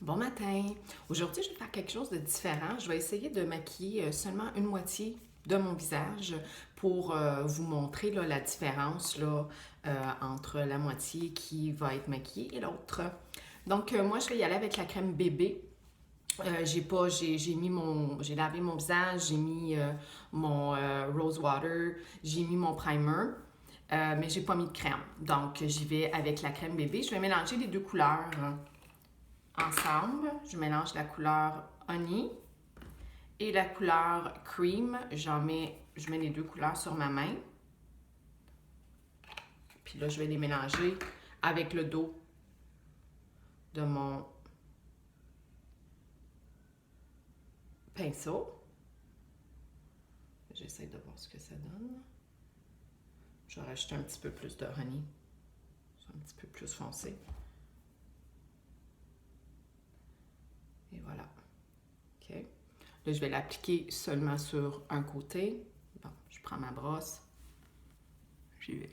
Bon matin! Aujourd'hui, je vais faire quelque chose de différent. Je vais essayer de maquiller seulement une moitié de mon visage pour vous montrer là, la différence là, entre la moitié qui va être maquillée et l'autre. Donc, moi, je vais y aller avec la crème bébé. J'ai lavé mon visage, j'ai mis mon rose water, j'ai mis mon primer. Mais j'ai pas mis de crème. Donc, j'y vais avec la crème bébé. Je vais mélanger les deux couleurs ensemble. Je mélange la couleur honey et la couleur cream. Je mets les deux couleurs sur ma main. Puis là, je vais les mélanger avec le dos de mon pinceau. J'essaie de voir ce que ça donne. Je vais rajouter un petit peu plus de honey. C'est un petit peu plus foncé. Et voilà. OK. Là, je vais l'appliquer seulement sur un côté. Bon, je prends ma brosse. J'y vais.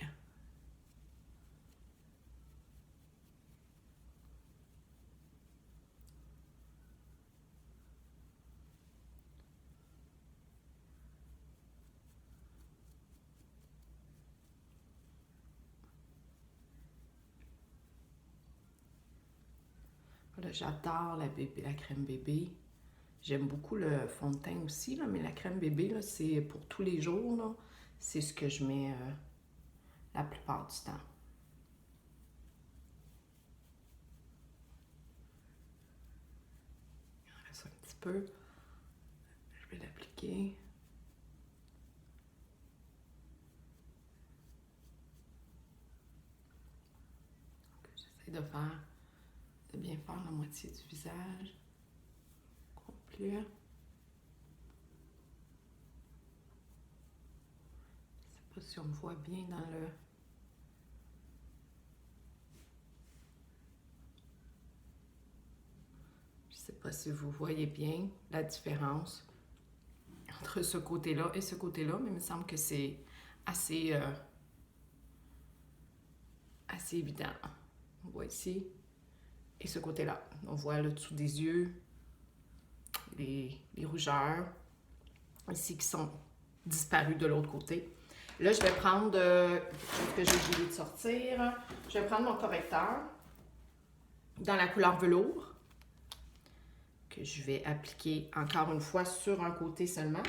Voilà, j'adore la crème bébé. J'aime beaucoup le fond de teint aussi, là, mais la crème bébé, là, c'est pour tous les jours. Là, c'est ce que je mets la plupart du temps. Il en reste un petit peu. Je vais l'appliquer. J'essaie de bien faire la moitié du visage complet. Je sais pas si on me voit bien dans le... Je sais pas si vous voyez bien la différence entre ce côté-là et ce côté-là, mais il me semble que c'est assez, assez évident. On voit ici et ce côté-là. On voit le dessous des yeux, les rougeurs, ici qui sont disparues de l'autre côté. Là, je vais prendre, que j'ai oublié de sortir, je vais prendre mon correcteur dans la couleur velours, que je vais appliquer encore une fois sur un côté seulement.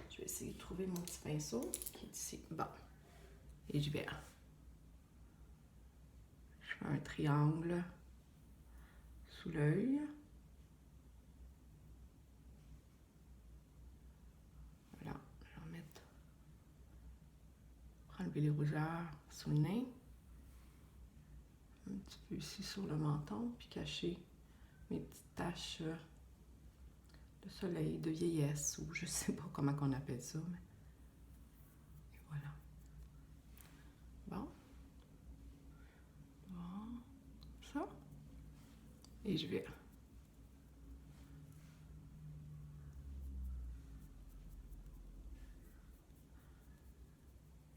Je vais essayer de trouver mon petit pinceau qui est ici. Bon. Et je fais un triangle sous l'œil. Voilà. Je vais remettre, enlever les rougeurs sous le nez. Un petit peu ici sur le menton, puis cacher mes petites taches de soleil, de vieillesse, ou je sais pas comment on appelle ça, mais voilà. Bon. Bon. Ça. Et je vais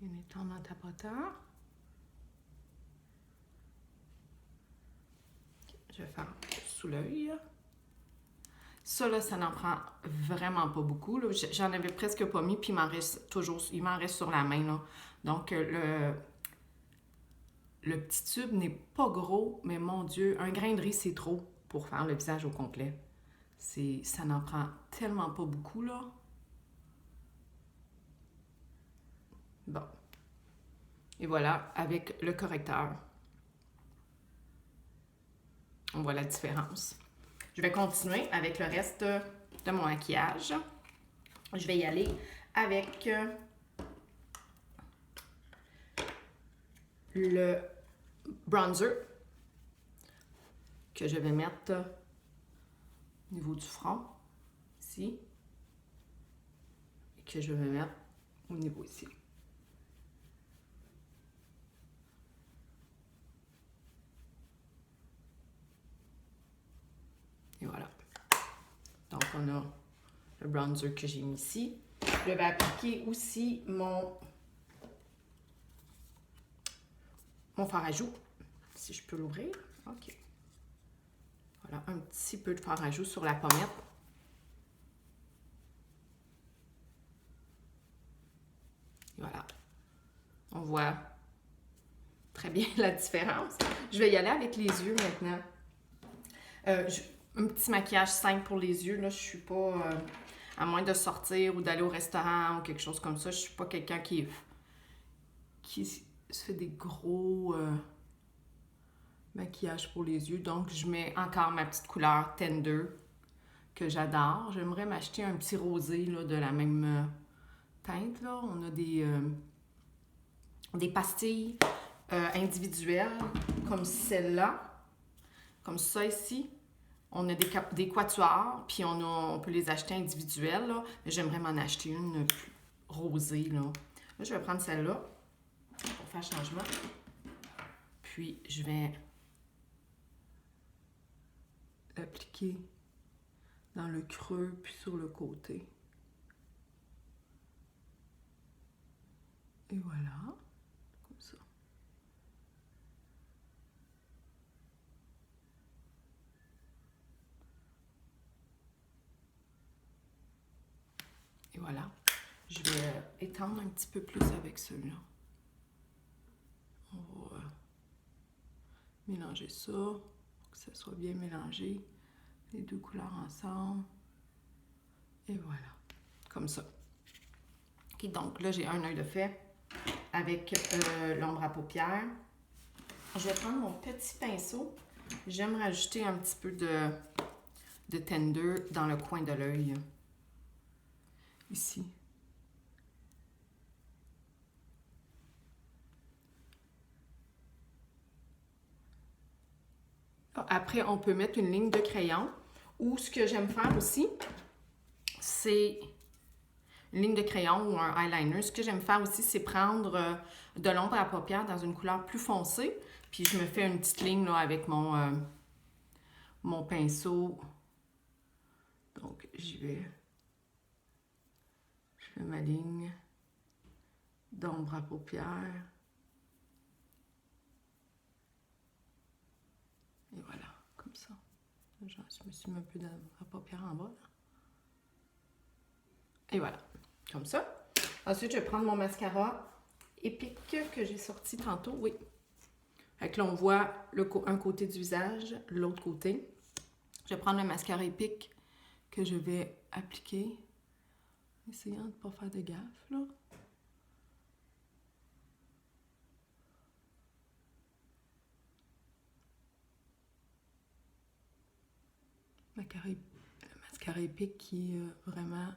une étendre en tapotant. Je vais faire sous l'œil. Ça, là, ça n'en prend vraiment pas beaucoup. J'en avais presque pas mis, puis il m'en reste toujours, il m'en reste sur la main, là. Donc, le petit tube n'est pas gros, mais mon Dieu, un grain de riz, c'est trop pour faire le visage au complet. Ça n'en prend tellement pas beaucoup, là. Bon. Et voilà, avec le correcteur, on voit la différence. Je vais continuer avec le reste de mon maquillage. Je vais y aller avec le bronzer que je vais mettre au niveau du front, ici, et que je vais mettre au niveau ici. Et voilà. Donc, on a le bronzer que j'ai mis ici. Je vais appliquer aussi mon fard à joues, si je peux l'ouvrir. OK. Voilà, un petit peu de fard à joues sur la pommette. Voilà. On voit très bien la différence. Je vais y aller avec les yeux maintenant. Un petit maquillage simple pour les yeux. Là, je suis pas... à moins de sortir ou d'aller au restaurant ou quelque chose comme ça, je suis pas quelqu'un qui se fait des gros maquillages pour les yeux. Donc, je mets encore ma petite couleur Tender que j'adore. J'aimerais m'acheter un petit rosé là, de la même teinte. Là. On a des pastilles individuelles comme celle-là, comme ça ici. On a des quatuors, puis on peut les acheter individuels, là. Mais j'aimerais m'en acheter une plus rosée, là. Là, je vais prendre celle-là pour faire changement. Puis, je vais l'appliquer dans le creux, puis sur le côté. Et voilà, comme ça. Et voilà. Je vais étendre un petit peu plus avec celui-là. On va mélanger ça, pour que ça soit bien mélangé. Les deux couleurs ensemble. Et voilà. Comme ça. OK, donc là, j'ai un œil de fait avec l'ombre à paupières. Je vais prendre mon petit pinceau. J'aime rajouter un petit peu de Tender dans le coin de l'œil. Ici. Après, on peut mettre une ligne de crayon. Ou ce que j'aime faire aussi, c'est une ligne de crayon ou un eyeliner. Ce que j'aime faire aussi, c'est prendre de l'ombre à paupières dans une couleur plus foncée. Puis je me fais une petite ligne là, avec mon pinceau. Donc, je fais ma ligne d'ombre à paupières. Et voilà, comme ça. Je me suis mis un peu d'ombre à paupières en bas. Là. Et voilà, comme ça. Ensuite, je vais prendre mon mascara Epic que j'ai sorti tantôt. Oui. Fait que là, on voit un côté du visage, l'autre côté. Je vais prendre le mascara Epic que je vais appliquer. Essayant de ne pas faire de gaffe, là. Le mascara Epic qui est vraiment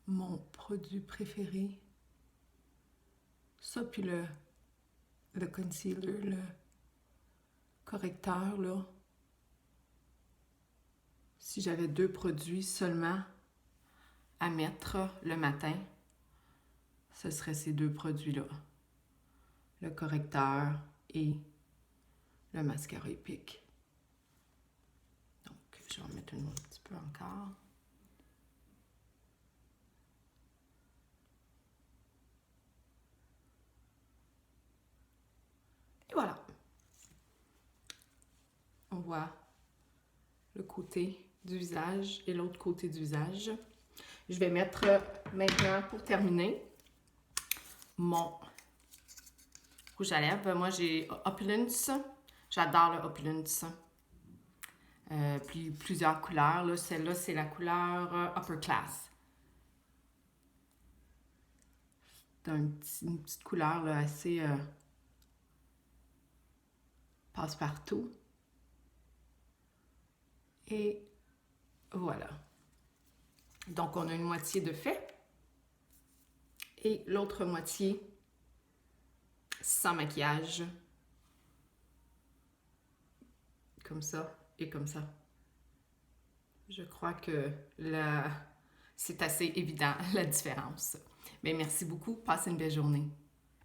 mon produit préféré. Ça, puis le concealer, le correcteur, là. Si j'avais 2 produits seulement à mettre le matin, ce serait ces 2 produits-là. Le correcteur et le mascara Epic. Donc, je vais en mettre un petit peu encore. Et voilà. On voit le côté du visage et l'autre côté du visage. Je vais mettre maintenant, pour terminer, mon rouge à lèvres. Moi, j'ai Opulence. J'adore le Opulence. Puis plusieurs couleurs. Celle-là, c'est la couleur Upper Class. C'est une petite couleur là, assez passe-partout. Et voilà. Donc, on a une moitié de fait. Et l'autre moitié sans maquillage. Comme ça et comme ça. Je crois que c'est assez évident la différence. Mais merci beaucoup. Passez une belle journée.